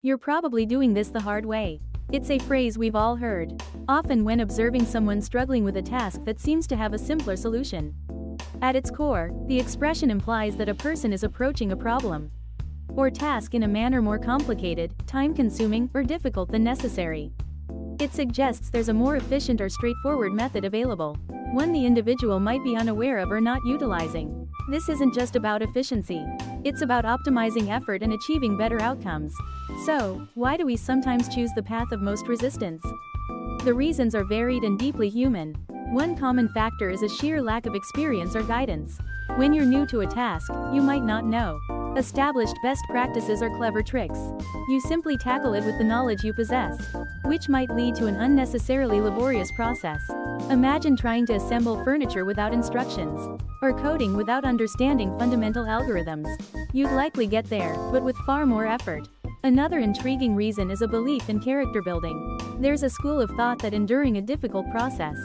You're probably doing this the hard way. It's a phrase we've all heard, often when observing someone struggling with a task that seems to have a simpler solution. At its core, the expression implies that a person is approaching a problem or task in a manner more complicated, time-consuming, or difficult than necessary. It suggests there's a more efficient or straightforward method available, one the individual might be unaware of or not utilizing. This isn't just about efficiency. It's about optimizing effort and achieving better outcomes. So, why do we sometimes choose the path of most resistance? The reasons are varied and deeply human. One common factor is a sheer lack of experience or guidance. When you're new to a task, you might not know established best practices or clever tricks. You simply tackle it with the knowledge you possess, which might lead to an unnecessarily laborious process. Imagine trying to assemble furniture without instructions, or coding without understanding fundamental algorithms. You'd likely get there, but with far more effort. Another intriguing reason is a belief in character building. There's a school of thought that enduring a difficult process,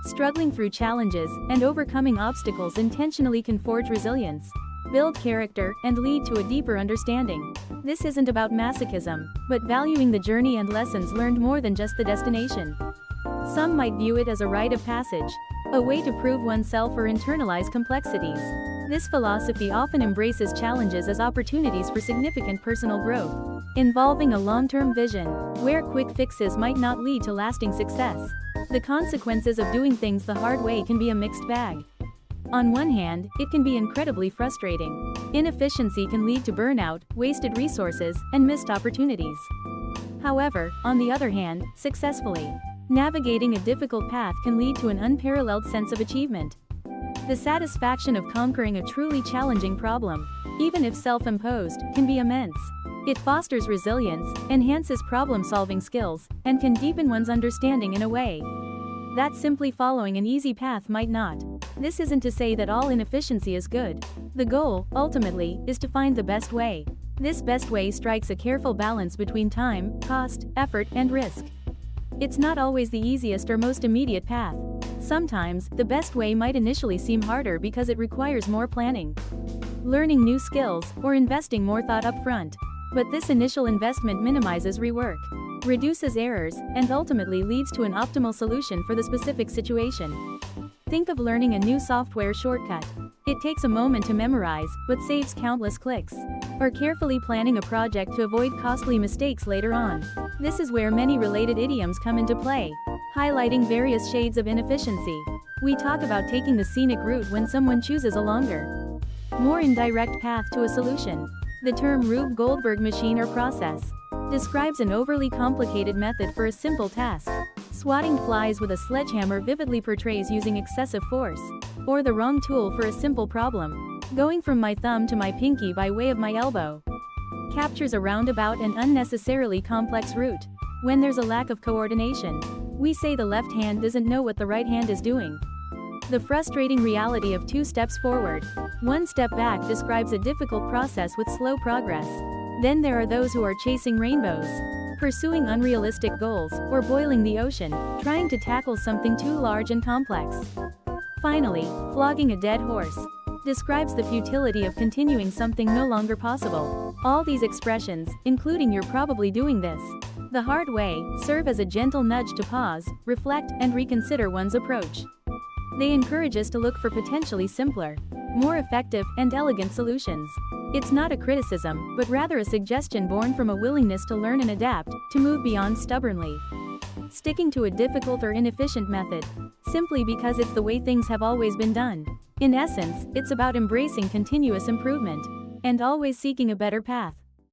struggling through challenges, and overcoming obstacles intentionally can forge resilience, build character, and lead to a deeper understanding. This isn't about masochism, but valuing the journey and lessons learned more than just the destination. Some might view it as a rite of passage, a way to prove oneself or internalize complexities. This philosophy often embraces challenges as opportunities for significant personal growth, involving a long-term vision, where quick fixes might not lead to lasting success. The consequences of doing things the hard way can be a mixed bag. On one hand, it can be incredibly frustrating. Inefficiency can lead to burnout, wasted resources, and missed opportunities. However, on the other hand, successfully navigating a difficult path can lead to an unparalleled sense of achievement. The satisfaction of conquering a truly challenging problem, even if self-imposed, can be immense. It fosters resilience, enhances problem-solving skills, and can deepen one's understanding in a way that simply following an easy path might not. This isn't to say that all inefficiency is good. The goal, ultimately, is to find the best way. This best way strikes a careful balance between time, cost, effort, and risk. It's not always the easiest or most immediate path. Sometimes, the best way might initially seem harder because it requires more planning, learning new skills, or investing more thought up front. But this initial investment minimizes rework, reduces errors, and ultimately leads to an optimal solution for the specific situation. Think of learning a new software shortcut. It takes a moment to memorize, but saves countless clicks. Or carefully planning a project to avoid costly mistakes later on. This is where many related idioms come into play, highlighting various shades of inefficiency. We talk about taking the scenic route when someone chooses a longer, more indirect path to a solution. The term Rube Goldberg machine or process describes an overly complicated method for a simple task. Swatting flies with a sledgehammer vividly portrays using excessive force, or the wrong tool for a simple problem. Going from my thumb to my pinky by way of my elbow captures a roundabout and unnecessarily complex route. When there's a lack of coordination, we say the left hand doesn't know what the right hand is doing. The frustrating reality of 2 steps forward, 1 step back describes a difficult process with slow progress. Then there are those who are chasing rainbows, pursuing unrealistic goals, or boiling the ocean, trying to tackle something too large and complex. Finally, flogging a dead horse describes the futility of continuing something no longer possible. All these expressions, including "you're probably doing this the hard way," serve as a gentle nudge to pause, reflect, and reconsider one's approach. They encourage us to look for potentially simpler, more effective, and elegant solutions. It's not a criticism, but rather a suggestion born from a willingness to learn and adapt, to move beyond stubbornly sticking to a difficult or inefficient method, simply because it's the way things have always been done. In essence, it's about embracing continuous improvement and always seeking a better path.